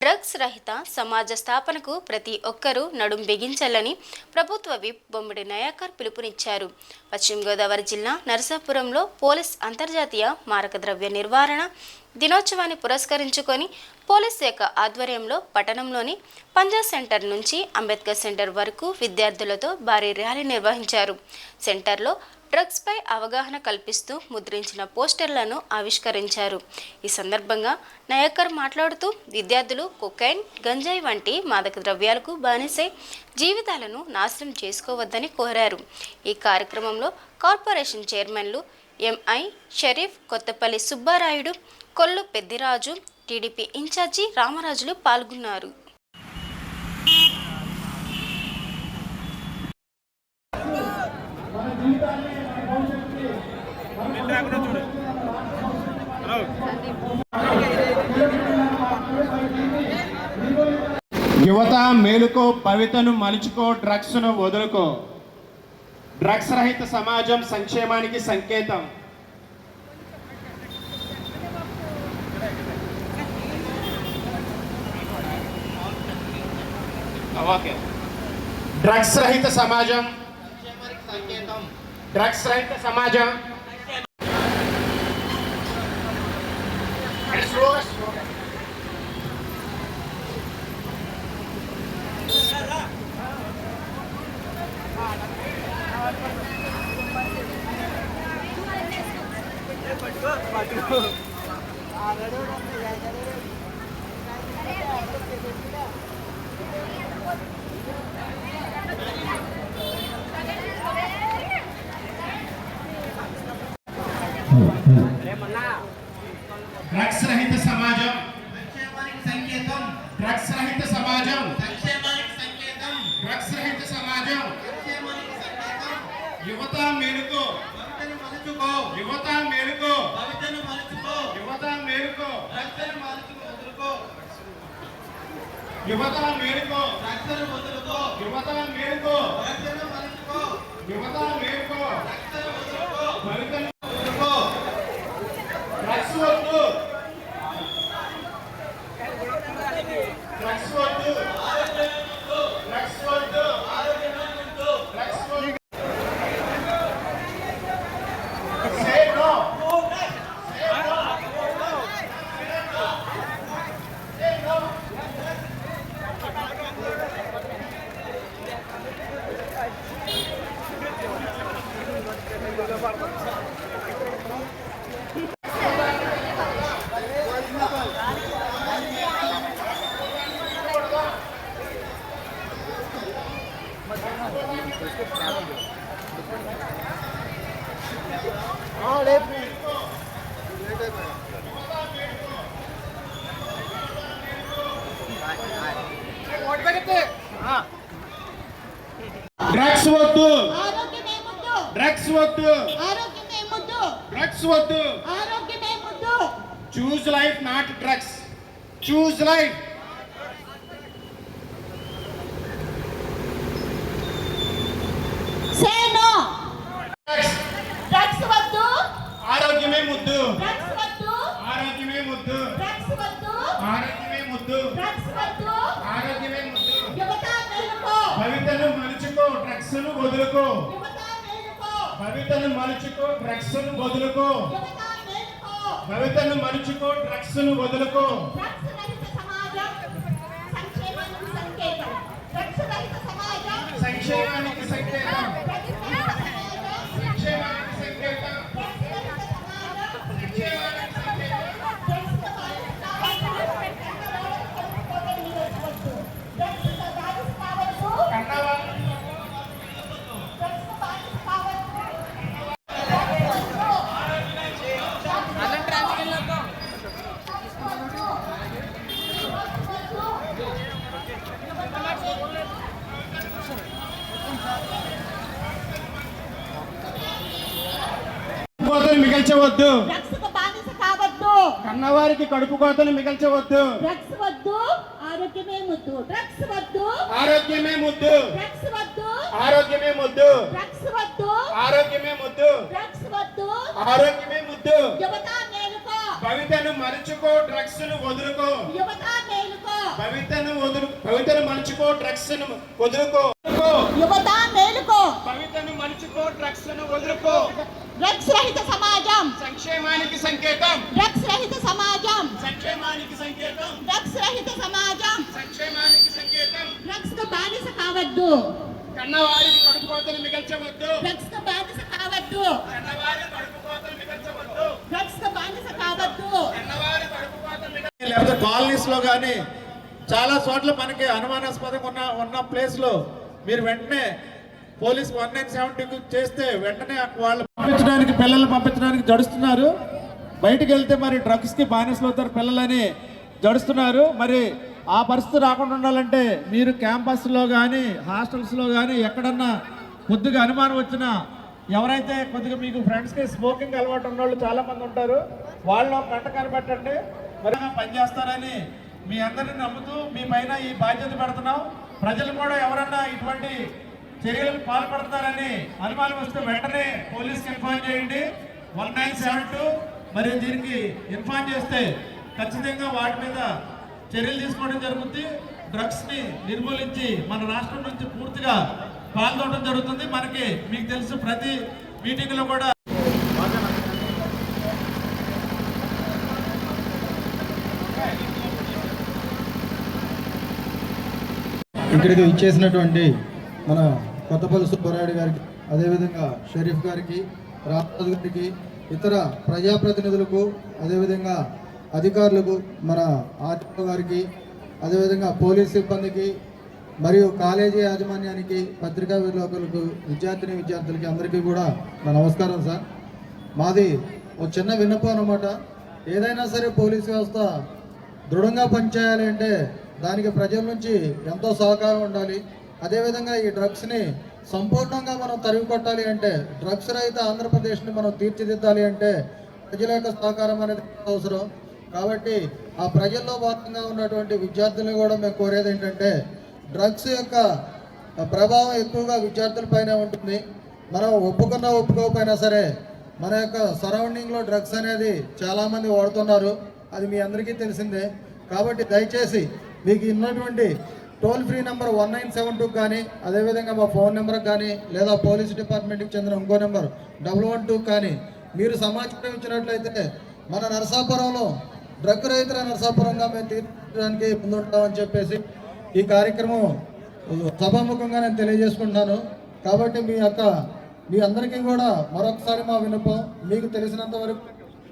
Drugs రహిత సమాజ స్థాపనకు ప్రతి ఒక్కరూ నడుం బిగించాలని ప్రభుత్వ విప్ బొమ్మిడి నయాకర్ పిలుపునిచ్చారు. పశ్చిమ గోదావరి జిల్లా నరసాపురంలో పోలీస్ అంతర్జాతీయ మారక ద్రవ్య నిర్వహణ దినోత్సవాన్ని పురస్కరించుకొని పోలీస్ శాఖ ఆధ్వర్యంలో పట్టణంలోని పంజా సెంటర్ నుంచి అంబేద్కర్ సెంటర్ వరకు విద్యార్థులతో భారీ ర్యాలీ నిర్వహించారు. సెంటర్లో డ్రగ్స్ పై అవగాహన కల్పిస్తూ ముద్రించిన పోస్టర్లను ఆవిష్కరించారు. ఈ సందర్భంగా నయాకర్ మాట్లాడుతూ విద్యార్థులు కొకైన్, గంజాయి వంటి మాదక ద్రవ్యాలకు బానిసై జీవితాలను నాశనం చేసుకోవద్దని కోరారు. ఈ కార్యక్రమంలో కార్పొరేషన్ చైర్మన్లు M I Sharif, Kottapalli Subbarayudu, Kollu Peddiraju, TDP in charge రామరాజులు పాల్గొన్నారు. యువత మేలుకో, భవితను మలుచుకో, డ్రగ్స్ను వదులుకో. డ్రగ్స్ రహిత సమాజం సంక్షేమానికి సంకేతం. డ్రగ్స్ రహిత సమాజం సంక్షేమానికి సంకేతం. డ్రగ్స్ రహిత సమాజం డ్రగ్స్ రహిత సమాజం సంక్షేమానికి సంకేతం. డ్రగ్స్ రహిత సమాజం సంక్షేమానికి సంకేతం. డ్రగ్స్ రహిత సమాజం సంక్షేమానికి సంకేతం. యువత మేలుకో, భవితను మలుచుకో. యువత మేలుకో, భవితను మలుచుకో. యువత మేలుకో, డ్రగ్స్ను మలుచుకో, వదులుకో. యువత మేలుకో, డ్రగ్స్ను వదులుకో. యువత మేలుకో, డ్రగ్స్ను మలుచుకో. యువత మేలుకో, డ్రగ్స్ను వదులుకో. భవితను వదులుకో. డ్రగ్స్ వద్దు, డ్రగ్స్ వద్దు, డ్రగ్స్ వద్దు, డ్రగ్స్ వద్దు. Say no. Say no. Say no. Drugs వద్దు, డ్రగ్స్ వద్దు, డ్రగ్స్ వద్దు. Choose life, not drugs. Choose life. Say no. Drugs వద్దు, ఆరోగ్యమే ముద్దు. డ్రగ్స్ వద్దు, ఆరోగ్యమే ముద్దు. డ్రగ్స్ వద్దు, ఆరోగ్యమే ముద్దు. డ్రగ్స్ వద్దు. ఆరోగ్యమే ముద్దు. యువత మేలుకో, భవితను మలుచుకో, డ్రగ్స్ను వదులుకో. యువత మేలుకో, భవితను మలుచుకో, డ్రగ్స్ను వదులుకో. యువత మేలుకో. భవితను మలుచుకో, డ్రగ్స్ను వదులుకో. డ్రగ్స్ రహిత సమాజం సంక్షేమానికి సంకేతం. డ్రగ్స్ రహిత సమాజం సంక్షేమానికి సంకేతం. డ్రగ్స్ రహిత సమాజం సంక్షేమానికి సంకేతం. డ్రగ్స్ రహిత సమాజం సంక్షేమానికి సంకేతం. డ్రగ్స్ బానిస కావద్దు. డ్రగ్స్ బానిస కావద్దు. కన్నవారు డ్రగ్స్ బానిస కావద్దు. కోతలు మిగల్చవద్దు. డ్రగ్స్ బానిస కావద్దు. కన్నవారికి కడుపు కోతలు మిగల్చవద్దు. డ్రగ్స్ వద్దు, ఆరోగ్యమే ముద్దు. డ్రగ్స్ వద్దు, ఆరోగ్యమే ముద్దు. డ్రగ్స్ వద్దు, ఆరోగ్యమే ముద్దు. డ్రగ్స్ వద్దు, ఆరోగ్యమే ముద్దు. డ్రగ్స్ వద్దు. ఆరోగ్యమే ముద్దు. యువత మేలుకో, భవితను మలుచుకో డ్రగ్స్ ను వదులుకో. యువత మేలుకో. భవితను మలుచుకో డ్రగ్స్ ను వదులుకో. యువత మేలుకో. భవితను మలుచుకో డ్రగ్స్ ను వదులుకో. డ్రగ్స్ రహిత సమాజం సంక్షేమానికి సంకేతం. డ్రగ్స్ రహిత సమాజం సంక్షేమానికి సంకేతం. డ్రగ్స్ రహిత సమాజం సంక్షేమానికి సంకేతం. డ్రగ్స్ కు బానిస కావద్దు. కన్నవారికి కడుపుకోతలు మిగల్చవద్దు. డ్రగ్స్ కు బానిస కావద్దు. కన్నవారి కడుపుకోతలు మిగల్చవద్దు. డ్రగ్స్ కు బానిస కావద్దు. కన్నవారి కడుపుకోతలు లేకపోతే కాలనీస్ లో కానీ చాలా చోట్ల మనకి అనుమానాస్పదంగా ఉన్న ప్లేస్ లో మీరు వెంటనే పోలీస్ 1970 చేస్తే వెంటనే వాళ్ళు పంపించడానికి పిల్లలు పంపించడానికి జడుస్తున్నారు. బయటికి వెళ్తే మరి డ్రగ్స్ కి బానిసలు అవుతారు పిల్లలని జడుస్తున్నారు. మరి ఆ పరిస్థితి రాకుండా ఉండాలంటే మీరు క్యాంపస్లో కానీ హాస్టల్స్లో కానీ ఎక్కడన్నా కొద్దిగా అనుమానం వచ్చినా ఎవరైతే కొద్దిగా మీకు ఫ్రెండ్స్కి స్మోకింగ్ అలవాటు ఉన్న వాళ్ళు చాలా మంది ఉంటారు, వాళ్ళు కంట కనిపెట్టండి. మరి పనిచేస్తారని మీ అందరిని నమ్ముతూ మీ పైన ఈ బాధ్యత పెడుతున్నాం. ప్రజలు కూడా ఎవరన్నా ఇటువంటి చర్యలకు పాల్పడతారని అనుమానం వస్తే వెంటనే పోలీస్కి ఇన్ఫార్మ్ చేయండి. 1972 మరి దీనికి ఇన్ఫార్మ్ చేస్తే ఖచ్చితంగా వాటి మీద చర్యలు తీసుకోవడం జరుగుతుంది. డ్రగ్స్ ని నిర్మూలించి మన రాష్ట్రం నుంచి పూర్తిగా పాల్గొనడం జరుగుతుంది. మనకి మీకు తెలుసు ప్రతి మీటింగ్ లో కూడా ఇక్కడికి ఇచ్చేసినటువంటి మన కొత్తపల్లి సుబ్బారాయుడు గారికి, అదేవిధంగా షరీఫ్ గారికి, రామరాజు గారికి, ఇతర ప్రజాప్రతినిధులకు, అదేవిధంగా అధికారులకు, మన ఆర్టీఓ గారికి, అదేవిధంగా పోలీస్ సిబ్బందికి మరియు కాలేజీ యాజమాన్యానికి, పత్రికా విలేకరులకు, విద్యార్థులకి అందరికీ కూడా నా నమస్కారం సార్. మాది ఒక చిన్న విన్నపం అన్నమాట. ఏదైనా సరే పోలీస్ వ్యవస్థ దృఢంగా పనిచేయాలి అంటే దానికి ప్రజల నుంచి ఎంతో సహకారం ఉండాలి. అదేవిధంగా ఈ డ్రగ్స్ని సంపూర్ణంగా మనం తరిమి కొట్టాలి అంటే, డ్రగ్స్ రహిత ఆంధ్రప్రదేశ్ని మనం తీర్చిదిద్దాలి అంటే ప్రజల యొక్క సహకారం అనేది అవసరం. కాబట్టి ఆ ప్రజల్లో భాగంగా ఉన్నటువంటి విద్యార్థులను కూడా మేము కోరేది ఏంటంటే, డ్రగ్స్ యొక్క ప్రభావం ఎక్కువగా విద్యార్థులపైనే ఉంటుంది. మనం ఒప్పుకోకపోయినా సరే మన యొక్క సరౌండింగ్లో డ్రగ్స్ అనేది చాలామంది వాడుతున్నారు, అది మీ అందరికీ తెలిసిందే. కాబట్టి దయచేసి మీకు ఉన్నటువంటి టోల్ ఫ్రీ నెంబర్ 1972 కానీ, అదేవిధంగా మా ఫోన్ నెంబర్కి కానీ, లేదా పోలీస్ డిపార్ట్మెంట్కి చెందిన ఇంకో నెంబర్ 112 కానీ మీరు సమాచారం ఇచ్చినట్లయితే మన నరసాపురంలో డ్రగ్ రహిత నరసాపురంగా మేము తీర్చడానికి ముందుంటామని చెప్పేసి ఈ కార్యక్రమం సభాముఖంగా నేను తెలియజేసుకుంటున్నాను. కాబట్టి మీ అందరికీ కూడా మరొకసారి మా విన్నపం, మీకు తెలిసినంత వరకు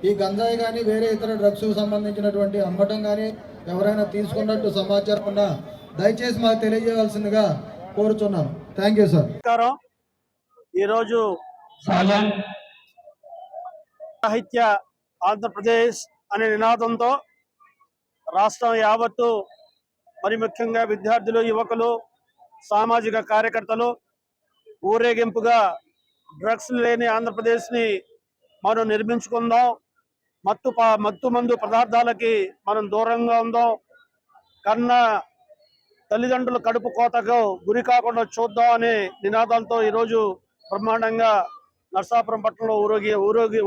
ఈ గంజాయి కానీ వేరే ఇతర డ్రగ్స్ సంబంధించినటువంటి అమ్మటం కానీ ఎవరైనా తీసుకున్నట్టు సమాచారం ఉన్నా దయచేసి మాకు తెలియజేయవలసిందిగా కోరుచున్నాను. Thank you sir. ఈరోజు సాహిత్య ఆంధ్రప్రదేశ్ అనే నినాదంతో రాష్ట్రం యావత్తు, మరి ముఖ్యంగా విద్యార్థులు, యువకులు, సామాజిక కార్యకర్తలు ఊరేగింపుగా డ్రగ్స్ లేని ఆంధ్రప్రదేశ్ని మనం నిర్మించుకుందాం, మత్తు మందు పదార్థాలకి మనం దూరంగా ఉందాం, కన్న తల్లిదండ్రుల కడుపు కోతకు గురి కాకుండా చూద్దాం అనే నినాదంతో ఈరోజు బ్రహ్మాండంగా నరసాపురం పట్టణంలో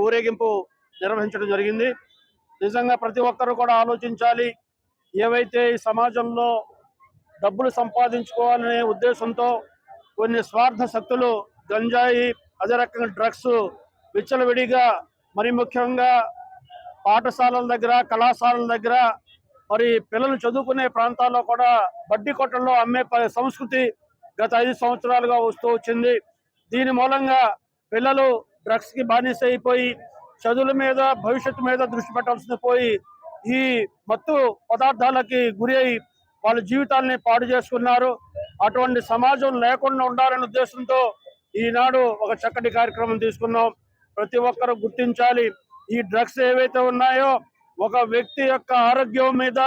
ఊరేగింపు నిర్వహించడం జరిగింది. నిజంగా ప్రతి ఒక్కరూ కూడా ఆలోచించాలి. ఏవైతే ఈ సమాజంలో డబ్బులు సంపాదించుకోవాలనే ఉద్దేశంతో కొన్ని స్వార్థ శక్తులు గంజాయి, అదే రకంగా డ్రగ్స్ విచ్చలవిడిగా, మరి ముఖ్యంగా పాఠశాలల దగ్గర, కళాశాలల దగ్గర, మరి పిల్లలు చదువుకునే ప్రాంతాల్లో కూడా బడ్డీ కొట్టల్లో అమ్మే సంస్కృతి గత 5 సంవత్సరాలుగా వస్తూ వచ్చింది. దీని మూలంగా పిల్లలు డ్రగ్స్కి బానిస అయిపోయి చదువుల మీద, భవిష్యత్తు మీద దృష్టి పెట్టాల్సింది పోయి ఈ మత్తు పదార్థాలకి గురి అయి వాళ్ళ జీవితాలని పాడు చేసుకున్నారు. అటువంటి సమాజం లేకుండా ఉండాలనే ఉద్దేశంతో ఈనాడు ఒక చక్కటి కార్యక్రమం తీసుకున్నాం. ప్రతి ఒక్కరూ గుర్తించాలి, ఈ డ్రగ్స్ ఏవైతే ఉన్నాయో ఒక వ్యక్తి యొక్క ఆరోగ్యం మీద,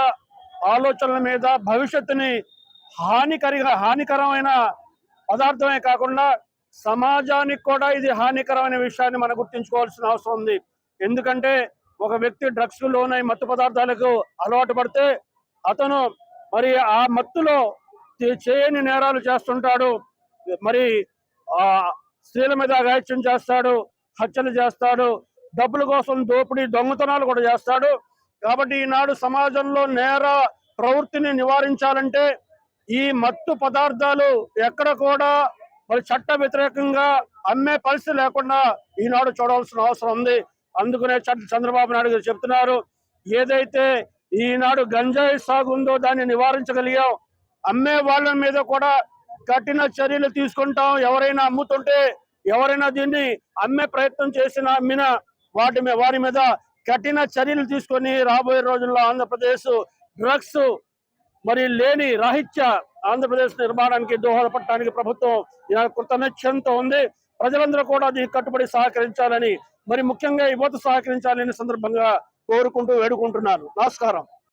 ఆలోచనల మీద, భవిష్యత్తుని హానికరమైన పదార్థమే కాకుండా సమాజానికి కూడా ఇది హానికరమైన విషయాన్ని మనం గుర్తించుకోవాల్సిన అవసరం ఉంది. ఎందుకంటే ఒక వ్యక్తి డ్రగ్స్ లోనై మత్తు పదార్థాలకు అలవాటు పడితే అతను మరి ఆ మత్తులో చేయని నేరాలు చేస్తుంటాడు. మరి స్త్రీల మీద అఘాయిత్యం చేస్తాడు, హత్యలు చేస్తాడు, డబ్బుల కోసం దోపిడీ దొంగతనాలు కూడా చేస్తాడు. కాబట్టి ఈనాడు సమాజంలో నేర ప్రవృత్తిని నివారించాలంటే ఈ మత్తు పదార్థాలు ఎక్కడ కూడా మరి చట్ట వ్యతిరేకంగా అమ్మే పరిస్థితి లేకుండా ఈనాడు చూడాల్సిన అవసరం ఉంది. అందుకనే చంద్రబాబు నాయుడు గారు చెప్తున్నారు, ఏదైతే ఈనాడు గంజాయి సాగు ఉందో దాన్ని నివారించగలిగాం, అమ్మే వాళ్ళ మీద కూడా కఠిన చర్యలు తీసుకుంటాం. ఎవరైనా అమ్ముతుంటే, ఎవరైనా దీన్ని అమ్మే ప్రయత్నం చేసినా అమ్మినా వారి మీద కఠిన చర్యలు తీసుకొని రాబోయే రోజుల్లో ఆంధ్రప్రదేశ్ డ్రగ్స్ మరి లేని రాహిత్య ఆంధ్రప్రదేశ్ నిర్మాణానికి దోహదపడటానికి ప్రభుత్వం కృతనిశ్చయంతో ఉంది. ప్రజలందరూ కూడా దీనికి కట్టుబడి సహకరించాలని, మరి ముఖ్యంగా యువత సహకరించాలని సందర్భంగా కోరుకుంటూ వేడుకుంటున్నాను. నమస్కారం.